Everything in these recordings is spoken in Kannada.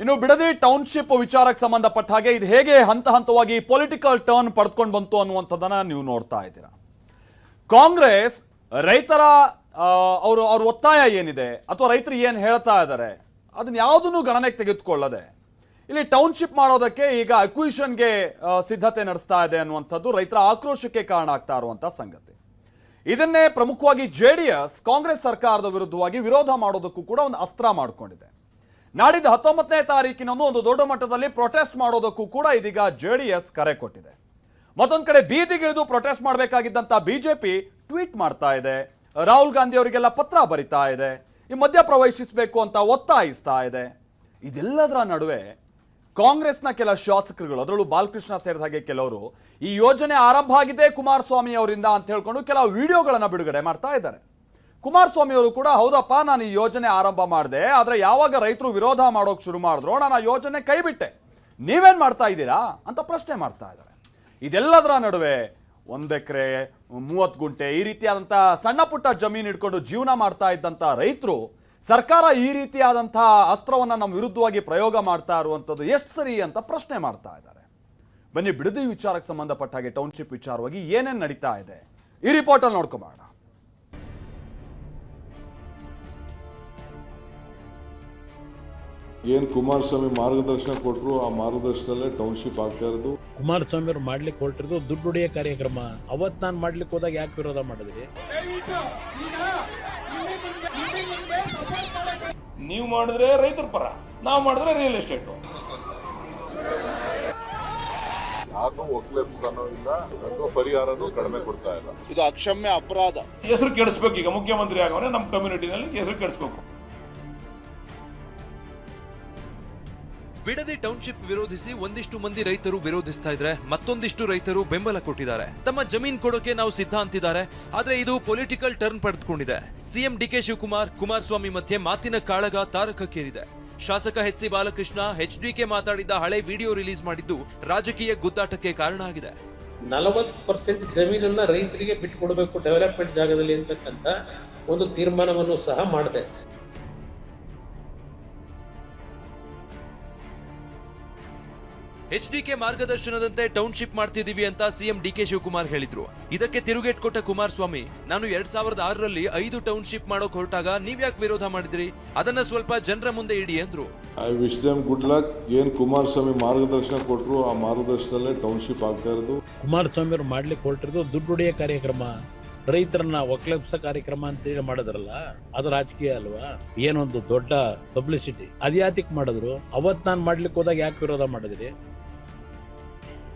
ಇನ್ನು ಬಿಡದಿ ಟೌನ್ಶಿಪ್ ವಿಚಾರಕ್ಕೆ ಸಂಬಂಧಪಟ್ಟ ಹಾಗೆ ಇದು ಹೇಗೆ ಹಂತ ಹಂತವಾಗಿ ಪೊಲಿಟಿಕಲ್ ಟರ್ನ್ ಪಡೆದುಕೊಂಡು ಬಂತು ಅನ್ನುವಂಥದ್ದನ್ನ ನೀವು ನೋಡ್ತಾ ಇದ್ದೀರಾ. ಕಾಂಗ್ರೆಸ್ ರೈತರ ಅವ್ರ ಒತ್ತಾಯ ಏನಿದೆ ಅಥವಾ ರೈತರು ಏನು ಹೇಳ್ತಾ ಇದ್ದಾರೆ ಅದನ್ನ ಯಾವುದನ್ನು ಗಣನೆಗೆ ತೆಗೆದುಕೊಳ್ಳದೆ ಇಲ್ಲಿ ಟೌನ್ಶಿಪ್ ಮಾಡೋದಕ್ಕೆ ಈಗ ಅಕ್ವಿಷನ್ಗೆ ಸಿದ್ಧತೆ ನಡೆಸ್ತಾ ಇದೆ ಅನ್ನುವಂಥದ್ದು ರೈತರ ಆಕ್ರೋಶಕ್ಕೆ ಕಾರಣ ಆಗ್ತಾ ಇರುವಂತಹ ಸಂಗತಿ. ಇದನ್ನೇ ಪ್ರಮುಖವಾಗಿ ಜೆಡಿಎಸ್ ಕಾಂಗ್ರೆಸ್ ಸರ್ಕಾರದ ವಿರುದ್ಧವಾಗಿ ವಿರೋಧ ಮಾಡೋದಕ್ಕೂ ಕೂಡ ಒಂದು ಅಸ್ತ್ರ ಮಾಡಿಕೊಂಡಿದೆ. ನಾಡಿದ್ದು 19ನೇ ತಾರೀಕಿನಂದು ಒಂದು ದೊಡ್ಡ ಮಟ್ಟದಲ್ಲಿ ಪ್ರೊಟೆಸ್ಟ್ ಮಾಡೋದಕ್ಕೂ ಕೂಡ ಇದೀಗ ಜೆಡಿಎಸ್ ಕರೆ ಕೊಟ್ಟಿದೆ. ಮತ್ತೊಂದು ಕಡೆ ಬೀದಿಗಿಳಿದು ಪ್ರೊಟೆಸ್ಟ್ ಮಾಡಬೇಕಾಗಿದ್ದಂತ ಬಿಜೆಪಿ ಟ್ವೀಟ್ ಮಾಡ್ತಾ ಇದೆ, ರಾಹುಲ್ ಗಾಂಧಿ ಅವರಿಗೆಲ್ಲ ಪತ್ರ ಬರಿತಾ ಇದೆ, ಈ ಮಧ್ಯ ಪ್ರವೇಶಿಸಬೇಕು ಅಂತ ಒತ್ತಾಯಿಸ್ತಾ ಇದೆ. ಇದೆಲ್ಲದರ ನಡುವೆ ಕಾಂಗ್ರೆಸ್ನ ಕೆಲ ಶಾಸಕರುಗಳು, ಅದರಲ್ಲೂ ಬಾಲಕೃಷ್ಣ ಸೇರಿದ ಹಾಗೆ ಕೆಲವರು ಈ ಯೋಜನೆ ಆರಂಭ ಆಗಿದೆ ಕುಮಾರಸ್ವಾಮಿ ಅವರಿಂದ ಅಂತ ಹೇಳ್ಕೊಂಡು ಕೆಲವು ವಿಡಿಯೋಗಳನ್ನ ಬಿಡುಗಡೆ ಮಾಡ್ತಾ ಇದ್ದಾರೆ. ಕುಮಾರಸ್ವಾಮಿ ಅವರು ಕೂಡ ಹೌದಪ್ಪ ನಾನು ಈ ಯೋಜನೆ ಆರಂಭ ಮಾಡಿದೆ, ಆದರೆ ಯಾವಾಗ ರೈತರು ವಿರೋಧ ಮಾಡೋಕೆ ಶುರು ಮಾಡಿದ್ರು ನಾನು ಆ ಯೋಜನೆ ಕೈ ಬಿಟ್ಟೆ, ನೀವೇನ್ ಮಾಡ್ತಾ ಇದ್ದೀರಾ ಅಂತ ಪ್ರಶ್ನೆ ಮಾಡ್ತಾ ಇದ್ದಾರೆ. ಇದೆಲ್ಲದರ ನಡುವೆ 1 ಎಕರೆ 30 ಗುಂಟೆ ಈ ರೀತಿಯಾದಂಥ ಸಣ್ಣ ಪುಟ್ಟ ಜಮೀನು ಇಟ್ಕೊಂಡು ಜೀವನ ಮಾಡ್ತಾ ಇದ್ದಂಥ ರೈತರು ಸರ್ಕಾರ ಈ ರೀತಿಯಾದಂತಹ ಅಸ್ತ್ರವನ್ನ ನಮ್ಮ ವಿರುದ್ಧವಾಗಿ ಪ್ರಯೋಗ ಮಾಡ್ತಾ ಇರುವಂಥದ್ದು ಎಷ್ಟು ಸರಿ ಅಂತ ಪ್ರಶ್ನೆ ಮಾಡ್ತಾ ಇದ್ದಾರೆ. ಬನ್ನಿ ಬಿಡದಿ ವಿಚಾರಕ್ಕೆ ಸಂಬಂಧಪಟ್ಟ ಹಾಗೆ ಟೌನ್ಶಿಪ್ ವಿಚಾರವಾಗಿ ಏನೇನು ನಡೀತಾ ಇದೆ ಈ ರಿಪೋರ್ಟ್ ಅಲ್ಲಿ ನೋಡ್ಕೊಂಬೋಣ. ಏನ್ ಕುಮಾರಸ್ವಾಮಿ ಮಾರ್ಗದರ್ಶನ ಕೊಟ್ಟರು ಆ ಮಾರ್ಗದರ್ಶನದಲ್ಲೇ ಟೌನ್ಶಿಪ್ ಆಗ್ತಾ ಇರೋದು. ಕುಮಾರಸ್ವಾಮಿ ಅವ್ರು ಮಾಡ್ಲಿಕ್ಕೆ ಹೊರಟಿರೋದು ದುಡ್ಡು ಹೊಡೆಯೋ ಕಾರ್ಯಕ್ರಮ. ಅವತ್ತು ನಾನು ಮಾಡ್ಲಿಕ್ಕೆ ಹೋದಾಗ ಯಾಕೆ ವಿರೋಧ ಮಾಡಿದ್ರಿ? ನೀವು ಮಾಡಿದ್ರೆ ರೈತರ ಪರ, ನಾವು ಮಾಡಿದ್ರೆ ರಿಯಲ್ ಎಸ್ಟೇಟ್. ಯಾರು ಒಕ್ಕಲೆಬ್ಸ್ತಾನೋ ಇಲ್ಲ ಅಥವಾ ಪರಿಹಾರನೂ ಕಡಿಮೆ ಕೊಡ್ತಾ ಇಲ್ಲ. ಇದು ಅಕ್ಷಮ್ಯ ಅಪರಾಧ. ಹೆಸರು ಕೆಡಿಸ್ಬೇಕು. ಈಗ ಮುಖ್ಯಮಂತ್ರಿ ಆಗವನೇ ನಮ್ಮ ಕಮ್ಯುನಿಟಿನಲ್ಲಿ ಹೆಸರು ಕೆಡಿಸ್ಬೇಕು. ಬಿಡದಿ ಟೌನ್ಶಿಪ್ ವಿರೋಧಿಸಿ ಒಂದಿಷ್ಟು ಮಂದಿ ರೈತರು ವಿರೋಧಿಸ್ತಾ ಇದ್ರೆ, ಮತ್ತೊಂದಿಷ್ಟು ರೈತರು ಬೆಂಬಲ ಕೊಟ್ಟಿದ್ದಾರೆ. ತಮ್ಮ ಜಮೀನ್ ಕೊಡೋಕೆ ನಾವು ಸಿದ್ಧ ಅಂತಿದ್ದಾರೆ. ಆದ್ರೆ ಇದು ಪೊಲಿಟಿಕಲ್ ಟರ್ನ್ ಪಡೆದುಕೊಂಡಿದೆ. ಸಿಎಂ ಡಿಕೆ ಶಿವಕುಮಾರ್ ಕುಮಾರಸ್ವಾಮಿ ಮಧ್ಯೆ ಮಾತಿನ ಕಾಳಗ ತಾರಕಕ್ಕೇರಿದೆ. ಶಾಸಕ ಎಚ್.ಸಿ. ಬಾಲಕೃಷ್ಣ ಎಚ್ಡಿಕೆ ಮಾತಾಡಿದ್ದ ಹಳೆ ವಿಡಿಯೋ ರಿಲೀಸ್ ಮಾಡಿದ್ದು ರಾಜಕೀಯ ಗುದ್ದಾಟಕ್ಕೆ ಕಾರಣ ಆಗಿದೆ. 40% ಜಮೀನನ್ನ ರೈತರಿಗೆ ಬಿಟ್ಟುಕೊಡಬೇಕು ಡೆವಲಪ್ಮೆಂಟ್ ಜಾಗದಲ್ಲಿ ಅಂತಕ್ಕಂಥ ಒಂದು ತೀರ್ಮಾನವನ್ನು ಸಹ ಮಾಡಿದೆ. ಎಚ್ಡಿಕೆ ಮಾರ್ಗದರ್ಶನದಂತೆ ಟೌನ್ಶಿಪ್ ಮಾಡ್ತಿದೀವಿ ಅಂತ ಸಿಎಂ ಡಿಕೆ ಶಿವಕುಮಾರ್ ಹೇಳಿದ್ರು. ಇದಕ್ಕೆ ತಿರುಗೇಟ್ ಕೊಟ್ಟ ಕುಮಾರಸ್ವಾಮಿ, ನಾನು 2006ರಲ್ಲಿ 5 ಟೌನ್ಶಿಪ್ ಮಾಡೋಕ್ ಹೊರಟಾಗ ನೀವ್ಯಾಕೆ ವಿರೋಧ ಮಾಡಿದ್ರಿ, ಅದನ್ನ ಸ್ವಲ್ಪ ಜನರ ಮುಂದೆ ಇಡಿ ಅಂದ್ರು. I wish them good luck. ಏನ್ ಕುಮಾರಸ್ವಾಮಿ ಮಾರ್ಗದರ್ಶನ ಕೊಟ್ಟರು ಆ ಮಾರ್ಗದರ್ಶನದಲ್ಲೇ ಟೌನ್ಶಿಪ್ ಆಗ್ತಾ ಇರೋದು. ಕುಮಾರಸ್ವಾಮಿ ಅವ್ರು ಮಾಡ್ಲಿಕ್ಕೆ ಹೊರಟಿರೋದು ದುಡ್ಡು ಹೊಡೆಯೋ ಕಾರ್ಯಕ್ರಮ, ರೈತರನ್ನ ಒಕ್ಕಲೆಬ್ಸ ಕಾರ್ಯಕ್ರಮ ಅಂತ ಮಾಡಿದ್ರಲ್ಲ, ಅದು ರಾಜಕೀಯ ಅಲ್ವಾ? ಏನೊಂದು ದೊಡ್ಡ ಪಬ್ಲಿಸಿಟಿ. ಅದ್ಯಾತಿಕ್ ಮಾಡಿದ್ರು? ಅವತ್ ನಾನು ಮಾಡ್ಲಿಕ್ಕೆ ಹೋದಾಗ ಯಾಕೆ ವಿರೋಧ ಮಾಡಿದ್ರಿ?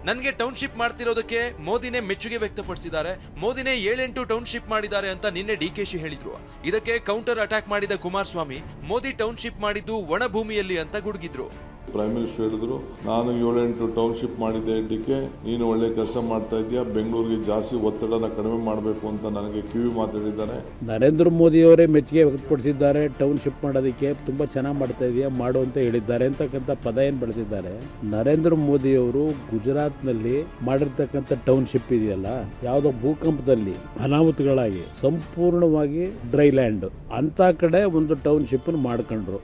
ನನ್ಗೆ ಟೌನ್ಶಿಪ್ ಮಾಡ್ತಿರೋದಕ್ಕೆ ಮೋದಿನೇ ಮೆಚ್ಚುಗೆ ವ್ಯಕ್ತಪಡಿಸಿದ್ದಾರೆ. ಮೋದಿನೇ 7-8 ಟೌನ್ಶಿಪ್ ಮಾಡಿದ್ದಾರೆ ಅಂತ ನಿನ್ನೆ ಡಿಕೆಶಿ ಹೇಳಿದ್ರು. ಇದಕ್ಕೆ ಕೌಂಟರ್ ಅಟ್ಯಾಕ್ ಮಾಡಿದ ಕುಮಾರಸ್ವಾಮಿ, ಮೋದಿ ಟೌನ್ಶಿಪ್ ಮಾಡಿದ್ದು ಒಣ ಭೂಮಿಯಲ್ಲಿ ಅಂತ ಗುಡುಗಿದ್ರು. ಪ್ರೈಮ್ ಮಿನಿಸ್ಟರ್ ಹೇಳಿದ್ರು, ನಾನು 7-8 ಟೌನ್ಶಿಪ್ ಮಾಡಿದ್ದೆ, ಡಿಕೆ ನೀನು ಒಳ್ಳೆ ಕೆಲಸ ಮಾಡ್ತಾ ಇದೀಯಾ, ಬೆಂಗಳೂರಿಗೆ ಜಾಸ್ತಿ ಒತ್ತಡನ ಕಡಿಮೆ ಮಾಡಬೇಕು ಅಂತ ನನಗೆ ಕಿವಿ ಮಾತಾಡಿದ್ದಾರೆ. ನರೇಂದ್ರ ಮೋದಿ ಅವರೇ ಮೆಚ್ಚುಗೆ ವ್ಯಕ್ತಪಡಿಸಿದ್ದಾರೆ. ಟೌನ್ಶಿಪ್ ಮಾಡೋದಕ್ಕೆ ತುಂಬಾ ಚೆನ್ನಾಗಿ ಮಾಡ್ತಾ ಇದೆಯಾ, ಮಾಡು ಅಂತ ಹೇಳಿದ್ದಾರೆ ಅಂತಕ್ಕಂಥ ಪದ ಏನು ಬಳಸಿದ್ದಾರೆ. ನರೇಂದ್ರ ಮೋದಿ ಅವರು ಗುಜರಾತ್ನಲ್ಲಿ ಮಾಡಿರ್ತಕ್ಕಂಥ ಟೌನ್ಶಿಪ್ ಇದೆಯಲ್ಲ, ಯಾವುದೋ ಭೂಕಂಪದಲ್ಲಿ ಅನಾಹುತಗಳಾಗಿ ಸಂಪೂರ್ಣವಾಗಿ ಡ್ರೈ ಲ್ಯಾಂಡ್ ಅಂತ ಕಡೆ ಒಂದು ಟೌನ್ಶಿಪ್ ಮಾಡ್ಕೊಂಡ್ರು.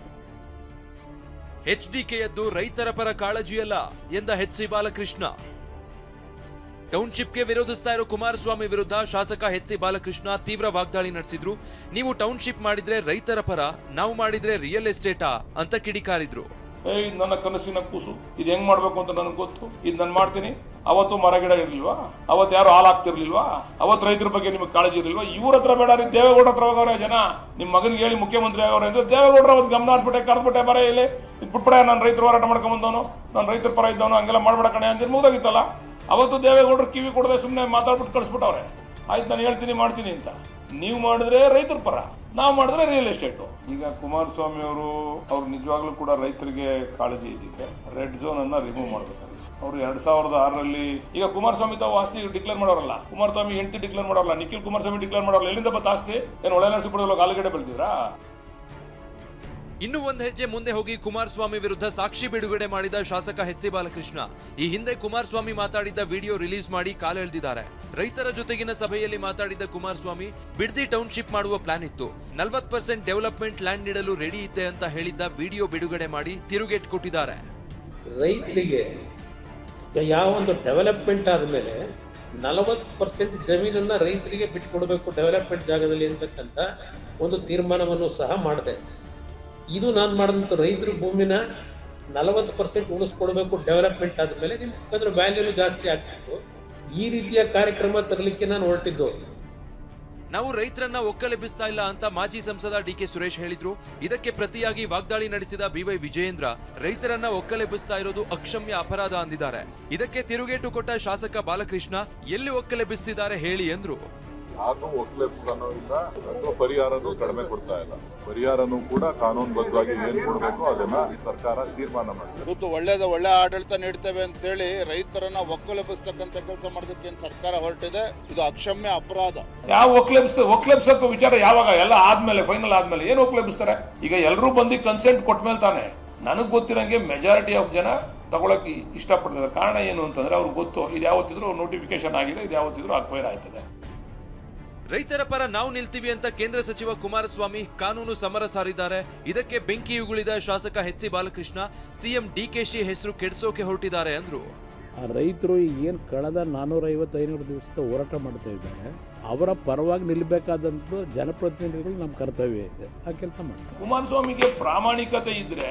ಎಚ್ಡಿಕೆಯದ್ದು ರೈತರ ಪರ ಕಾಳಜಿಯಲ್ಲ ಎಂದ ಎಚ್.ಸಿ. ಬಾಲಕೃಷ್ಣ. ಟೌನ್ಶಿಪ್ಗೆ ವಿರೋಧಿಸ್ತಾ ಇರೋ ಕುಮಾರಸ್ವಾಮಿ ವಿರುದ್ಧ ಶಾಸಕ ಎಚ್.ಸಿ. ಬಾಲಕೃಷ್ಣ ತೀವ್ರ ವಾಗ್ದಾಳಿ ನಡೆಸಿದ್ರು. ನೀವು ಟೌನ್ಶಿಪ್ ಮಾಡಿದ್ರೆ ರೈತರ ಪರ, ನಾವು ಮಾಡಿದ್ರೆ ರಿಯಲ್ ಎಸ್ಟೇಟಾ ಅಂತ ಕಿಡಿಕಾರಿದ್ರು. ನನ್ನ ಕನಸಿನ ಕೂಸು, ಇದು ಹೆಂಗ್ ಮಾಡ್ಬೇಕು ಅಂತ ನನಗೆ ಗೊತ್ತು, ಇದು ನಾನು ಮಾಡ್ತೀನಿ. ಅವತ್ತು ಮರ ಗಿಡ ಇರ್ಲಿಲ್ವಾ? ಅವತ್ತು ಯಾರು ಹಾಲಾಗ್ತಿರ್ಲಿಲ್ವಾ? ಅವತ್ತು ರೈತರ ಬಗ್ಗೆ ನಿಮಗೆ ಕಾಳಜಿ ಇರಲಿಲ್ವಾ? ಇವ್ರ ಹತ್ರ ಬೇಡ ರೀ, ದೇವೇಗೌಡ ಹತ್ರ ಹೋಗವ್ರೆ ಜನ. ನಿಮ್ಮ ಮಗನಿಗೆ ಹೇಳಿ ಮುಖ್ಯಮಂತ್ರಿ ಆಗವ್ರೆ ಅಂದ್ರೆ ದೇವೇಗೌಡರ ಅವತ್ತು ಗಮನ ಹರಿಸ್ಬಿಟ್ಟೆ, ಕರೆದ್ಬಿಟ್ಟೆ, ಬರ ಇಲ್ಲಿ ಬಿಟ್ಬಿಡ, ನಾನು ರೈತರ ಹೋರಾಟ ಮಾಡ್ಕೊಂಬಂದವನು, ನಾನು ರೈತರ ಪರ ಇದ್ದವನು, ಹಂಗೆಲ್ಲ ಮಾಡ್ಬೇಡ ಕಣೆ ಅಂತ ಮುಗಿದೋಗಿತ್ತಲ್ಲ. ಅವತ್ತು ದೇವೇಗೌಡರು ಕಿವಿ ಕೊಡದೆ ಸುಮ್ಮನೆ ಮಾತಾಡ್ಬಿಟ್ಟು ಕಳಿಸ್ಬಿಟ್ಟವ್ರೆ. ಆಯ್ತು ನಾನು ಹೇಳ್ತೀನಿ ಮಾಡ್ತೀನಿ ಅಂತ. ನೀವು ಮಾಡಿದ್ರೆ ರೈತರ ಪರ, ನಾವು ಮಾಡಿದ್ರೆ ರಿಯಲ್ ಎಸ್ಟೇಟು. ಈಗ ಕುಮಾರಸ್ವಾಮಿ ಅವರು ನಿಜವಾಗ್ಲೂ ಕೂಡ ರೈತರಿಗೆ ಕಾಳಜಿ ಇದ್ದಿದ್ರೆ ರೆಡ್ ಝೋನ್ ಅನ್ನ ರಿಮೂವ್ ಮಾಡಬೇಕಾಗಿತ್ತು. ಅವರು 2006ರಲ್ಲಿ ಈಗ ಕುಮಾರಸ್ವಾಮಿ ತಾವು ಆಸ್ತಿ ಡಿಕ್ಲೇರ್ ಮಾಡೋರಲ್ಲ, ಕುಮಾರಸ್ವಾಮಿ ಹೆಂಡತಿ ಡಿಕ್ಲೇರ್ ಮಾಡೋರಲ್ಲ, ನಿಖಿಲ್ ಕುಮಾರಸ್ವಾಮಿ ಡಿಕ್ಲೇರ್ ಮಾಡೋರಲ್ಲ. ಎಲ್ಲಿಂದ ಬತ್ತ ಆಸ್ತಿ? ಏನು ಒಳ್ಳೆ ನರಸಿಪುರದಲ್ಲಿ ಆಲೂಗಡ್ಡೆ ಬೆಳೆದಿದ್ರಾ? ಇನ್ನು ಒಂದ್ ಹೆಜ್ಜೆ ಮುಂದೆ ಹೋಗಿ ಕುಮಾರಸ್ವಾಮಿ ವಿರುದ್ಧ ಸಾಕ್ಷಿ ಬಿಡುಗಡೆ ಮಾಡಿದ ಶಾಸಕ ಎಚ್.ಸಿ. ಬಾಲಕೃಷ್ಣ ಈ ಹಿಂದೆ ಕುಮಾರಸ್ವಾಮಿ ಮಾತಾಡಿದ್ದ ವಿಡಿಯೋ ರಿಲೀಸ್ ಮಾಡಿ ಕಾಲೆಳೆದಿದ್ದಾರೆ. ರೈತರ ಜೊತೆಗಿನ ಸಭೆಯಲ್ಲಿ ಮಾತಾಡಿದ್ದ ಕುಮಾರಸ್ವಾಮಿ ಬಿಡದಿ ಟೌನ್ಶಿಪ್ ಮಾಡುವ ಪ್ಲಾನ್ ಇತ್ತು, 40% ಡೆವಲಪ್ಮೆಂಟ್ ಲ್ಯಾಂಡ್ ನೀಡಲು ರೆಡಿ ಇದ್ದೆ ಅಂತ ಹೇಳಿದ್ದ ವಿಡಿಯೋ ಬಿಡುಗಡೆ ಮಾಡಿ ತಿರುಗೇಟ್ ಕೊಟ್ಟಿದ್ದಾರೆ. ರೈತರಿಗೆ ಯಾವ ಒಂದು ಡೆವಲಪ್ಮೆಂಟ್ ಆದಮೇಲೆ 40% ಜಮೀನನ್ನ ರೈತರಿಗೆ ಬಿಟ್ಟುಕೊಡ್ಬೇಕು ಡೆವಲಪ್ಮೆಂಟ್ ಜಾಗದಲ್ಲಿ ಅಂತಕ್ಕಂಥ ಒಂದು ತೀರ್ಮಾನವನ್ನು ಸಹ ಮಾಡಿದೆ. ಇದು ನಾನು ಮಾಡಿದಂಥ ರೈತರ ಭೂಮಿನ 40% ಉಳಿಸ್ಕೊಡ್ಬೇಕು ಡೆವಲಪ್ಮೆಂಟ್ ಆದಮೇಲೆ, ನಿಮ್ಗೆ ವ್ಯಾಲ್ಯೂನು ಜಾಸ್ತಿ ಆಗ್ತಿತ್ತು. ಈ ರೀತಿಯ ಕಾರ್ಯಕ್ರಮ ತರಲಿಕ್ಕೆ ನಾನು ಹೊರಟಿದ್ದು. ನಾವು ರೈತರನ್ನ ಒಕ್ಕಲೆಬ್ಬಿಸ್ತಾ ಇಲ್ಲ ಅಂತ ಮಾಜಿ ಸಂಸದ ಡಿ.ಕೆ. ಸುರೇಶ್ ಹೇಳಿದ್ರು. ಇದಕ್ಕೆ ಪ್ರತಿಯಾಗಿ ವಾಗ್ದಾಳಿ ನಡೆಸಿದ ಬಿ.ವೈ. ವಿಜಯೇಂದ್ರ ರೈತರನ್ನ ಒಕ್ಕಲೆಬ್ಬಿಸ್ತಾ ಇರೋದು ಅಕ್ಷಮ್ಯ ಅಪರಾಧ ಅಂದಿದ್ದಾರೆ. ಇದಕ್ಕೆ ತಿರುಗೇಟು ಕೊಟ್ಟ ಶಾಸಕ ಬಾಲಕೃಷ್ಣ ಎಲ್ಲಿ ಒಕ್ಕಲೆಬ್ಬಿಸ್ತಿದ್ದಾರೆ ಹೇಳಿ ಎಂದ್ರು. ಯಾರು ಒಕ್ಕಲೆಬ್ಬಿಸ್ತಾನೋ ಇಲ್ಲ ಅಥವಾ ಪರಿಹಾರನೂ ಕಡಿಮೆ ಕೊಡ್ತಾ ಇಲ್ಲ. ಪರಿಹಾರನೂ ಕೂಡ ಕಾನೂನುಬದ್ಧವಾಗಿ ಏನ್ ಕೊಡಬೇಕು ಅದನ್ನ ಸರ್ಕಾರ ತೀರ್ಮಾನ ಮಾಡಿದೆ. ಇವತ್ತು ಒಳ್ಳೆ ಆಡಳಿತ ನೀಡ್ತೇವೆ ಅಂತೇಳಿ ರೈತರನ್ನ ಒಕ್ಕಲೆಬ್ಬಿಸ್ತಕ್ಕಂಥ ಕೆಲಸ ಮಾಡೋದಕ್ಕೆ ಸರ್ಕಾರ ಹೊರಟಿದೆ. ಇದು ಅಕ್ಷಮ್ಯ ಅಪರಾಧ. ಯಾವ ಒಕ್ಕಲೆಬ್ಸಕ್ಕೂ ವಿಚಾರ ಯಾವಾಗ ಎಲ್ಲ ಆದ್ಮೇಲೆ, ಫೈನಲ್ ಆದ್ಮೇಲೆ ಏನು ಒಕ್ಕಲೆಬ್ಬಿಸ್ತಾರೆ? ಈಗ ಎಲ್ಲರೂ ಬಂದು ಕನ್ಸೆಂಟ್ ಕೊಟ್ಮೇಲೆ ತಾನೆ. ನನಗೆ ಗೊತ್ತಿರಂಗೆ ಮೆಜಾರಿಟಿ ಆಫ್ ಜನ ತಗೊಳಕ್ಕೆ ಇಷ್ಟಪಡ್ತಾರೆ. ಕಾರಣ ಏನು ಅಂತಂದ್ರೆ ಅವ್ರಿಗೆ ಗೊತ್ತು, ಇದು ಯಾವತ್ತಿದ್ರು ನೋಟಿಫಿಕೇಶನ್ ಆಗಿದೆ, ಇದು ಯಾವತ್ತಿದ್ರು ಅಕ್ವೈರ್ ಆಯ್ತದೆ. ರೈತರ ಪರ ನಾವು ನಿಲ್ತೀವಿ ಅಂತ ಕೇಂದ್ರ ಸಚಿವ ಕುಮಾರಸ್ವಾಮಿ ಕಾನೂನು ಸಮರ ಸಾರಿದ್ದಾರೆ. ಇದಕ್ಕೆ ಬೆಂಕಿ ಉಗುಳಿದ ಶಾಸಕ ಎಚ್.ಸಿ. ಬಾಲಕೃಷ್ಣ ಸಿಎಂ ಡಿ.ಕೆ.ಶಿ ಹೆಸರು ಕೆಡಿಸೋಕೆ ಹೊರಟಿದ್ದಾರೆ ಅಂದ್ರು. ಆ ರೈತರು ಏನು ಕಳೆದ 450-500 ದಿವಸದ ಹೋರಾಟ ಮಾಡ್ತಾ ಇದ್ದಾರೆ, ಅವರ ಪರವಾಗಿ ನಿಲ್ಲಬೇಕಾದಂಥ ಜನಪ್ರತಿನಿಧಿಗಳು ನಮ್ಮ ಕರ್ತವ್ಯ ಇದೆ, ಆ ಕೆಲಸ ಮಾಡ್ತಾರೆ. ಕುಮಾರಸ್ವಾಮಿಗೆ ಪ್ರಾಮಾಣಿಕತೆ ಇದ್ರೆ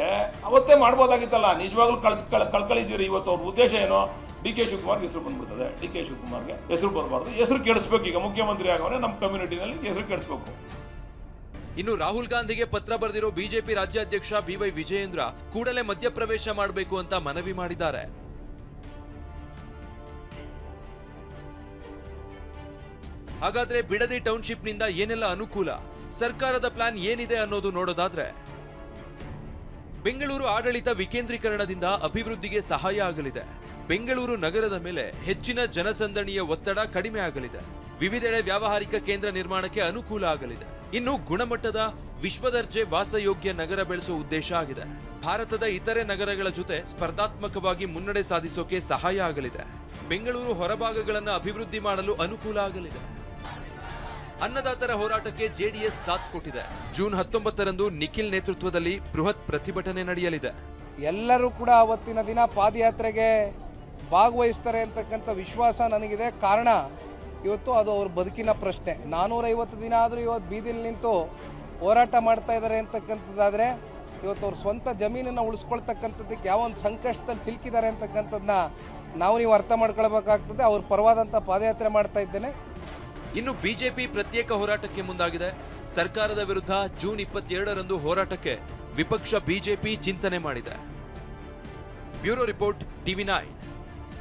ಅವತ್ತೇ ಮಾಡ್ಬೋದಾಗಿತ್ತಲ್ಲ. ನಿಜವಾಗ್ಲೂ ಕಳ್ಕಳಿದ್ದೀರಿ. ಇವತ್ತು ಅವ್ರ ಉದ್ದೇಶ ಏನೋ ಡಿ.ಕೆ. ಶಿವಕುಮಾರ್ಗೆ ಹೆಸರು ಬಂದ್ಬಿಡ್ತದೆ. ಡಿ.ಕೆ. ಶಿವಕುಮಾರ್ಗೆ ಹೆಸರು ಬರಬಾರ್ದು, ಹೆಸರು ಕೆಡಿಸ್ಬೇಕು. ಈಗ ಮುಖ್ಯಮಂತ್ರಿ ಆಗವರೆ ನಮ್ಮ ಕಮ್ಯುನಿಟಿನಲ್ಲಿ ಹೆಸರು ಕೆಡಿಸ್ಬೇಕು. ಇನ್ನು ರಾಹುಲ್ ಗಾಂಧಿಗೆ ಪತ್ರ ಬರೆದಿರೋ ಬಿಜೆಪಿ ರಾಜ್ಯಾಧ್ಯಕ್ಷ ಬಿ.ವೈ. ವಿಜಯೇಂದ್ರ ಕೂಡಲೇ ಮಧ್ಯಪ್ರವೇಶ ಮಾಡಬೇಕು ಅಂತ ಮನವಿ ಮಾಡಿದ್ದಾರೆ. ಹಾಗಾದ್ರೆ ಬಿಡದಿ ಟೌನ್ಶಿಪ್ ನಿಂದ ಏನೆಲ್ಲ ಅನುಕೂಲ, ಸರ್ಕಾರದ ಪ್ಲಾನ್ ಏನಿದೆ ಅನ್ನೋದು ನೋಡೋದಾದ್ರೆ, ಬೆಂಗಳೂರು ಆಡಳಿತ ವಿಕೇಂದ್ರೀಕರಣದಿಂದ ಅಭಿವೃದ್ಧಿಗೆ ಸಹಾಯ ಆಗಲಿದೆ. ಬೆಂಗಳೂರು ನಗರದ ಮೇಲೆ ಹೆಚ್ಚಿನ ಜನಸಂದಣಿಯ ಒತ್ತಡ ಕಡಿಮೆ ಆಗಲಿದೆ. ವಿವಿಧೆಡೆ ವ್ಯಾವಹಾರಿಕ ಕೇಂದ್ರ ನಿರ್ಮಾಣಕ್ಕೆ ಅನುಕೂಲ ಆಗಲಿದೆ. ಇನ್ನು ಗುಣಮಟ್ಟದ ವಿಶ್ವದರ್ಜೆ ವಾಸಯೋಗ್ಯ ನಗರ ಬೆಳೆಸುವ ಉದ್ದೇಶ ಆಗಿದೆ. ಭಾರತದ ಇತರೆ ನಗರಗಳ ಜೊತೆ ಸ್ಪರ್ಧಾತ್ಮಕವಾಗಿ ಮುನ್ನಡೆ ಸಾಧಿಸೋಕೆ ಸಹಾಯ ಆಗಲಿದೆ. ಬೆಂಗಳೂರು ಹೊರಭಾಗಗಳನ್ನು ಅಭಿವೃದ್ಧಿ ಮಾಡಲು ಅನುಕೂಲ ಆಗಲಿದೆ. ಅನ್ನದಾತರ ಹೋರಾಟಕ್ಕೆ ಜೆಡಿಎಸ್ ಸಾಥ್ ಕೊಟ್ಟಿದೆ. ಜೂನ್ 19ರಂದು ನಿಖಿಲ್ ನೇತೃತ್ವದಲ್ಲಿ ಬೃಹತ್ ಪ್ರತಿಭಟನೆ ನಡೆಯಲಿದೆ. ಎಲ್ಲರೂ ಕೂಡ ಅವತ್ತಿನ ದಿನ ಪಾದಯಾತ್ರೆಗೆ ಭಾಗವಹಿಸ್ತಾರೆ ಅಂತಕ್ಕಂಥ ವಿಶ್ವಾಸ ನನಗಿದೆ. ಕಾರಣ ಇವತ್ತು ಅದು ಅವ್ರ ಬದುಕಿನ ಪ್ರಶ್ನೆ. 450 ದಿನ ಆದರೂ ಇವತ್ತು ಬೀದಿಲಿ ನಿಂತು ಹೋರಾಟ ಮಾಡ್ತಾ ಇದ್ದಾರೆ ಅಂತಕ್ಕಂಥದ್ದಾದರೆ, ಇವತ್ತು ಅವ್ರ ಸ್ವಂತ ಜಮೀನನ್ನು ಉಳಿಸ್ಕೊಳ್ತಕ್ಕಂಥದ್ದಕ್ಕೆ ಯಾವ ಒಂದು ಸಂಕಷ್ಟದಲ್ಲಿ ಸಿಲುಕಿದ್ದಾರೆ ಅಂತಕ್ಕಂಥದ್ದನ್ನ ನೀವು ಅರ್ಥ ಮಾಡ್ಕೊಳ್ಬೇಕಾಗ್ತದೆ. ಅವ್ರ ಪರವಾದಂಥ ಪಾದಯಾತ್ರೆ ಮಾಡ್ತಾ ಇದ್ದೇನೆ. ಇನ್ನು ಬಿಜೆಪಿ ಪ್ರತ್ಯೇಕ ಹೋರಾಟಕ್ಕೆ ಮುಂದಾಗಿದೆ. ಸರ್ಕಾರದ ವಿರುದ್ಧ ಜೂನ್ 22ರಂದು ಹೋರಾಟಕ್ಕೆ ವಿಪಕ್ಷ ಬಿಜೆಪಿ ಚಿಂತನೆ ಮಾಡಿದೆ. Bureau report, TV9.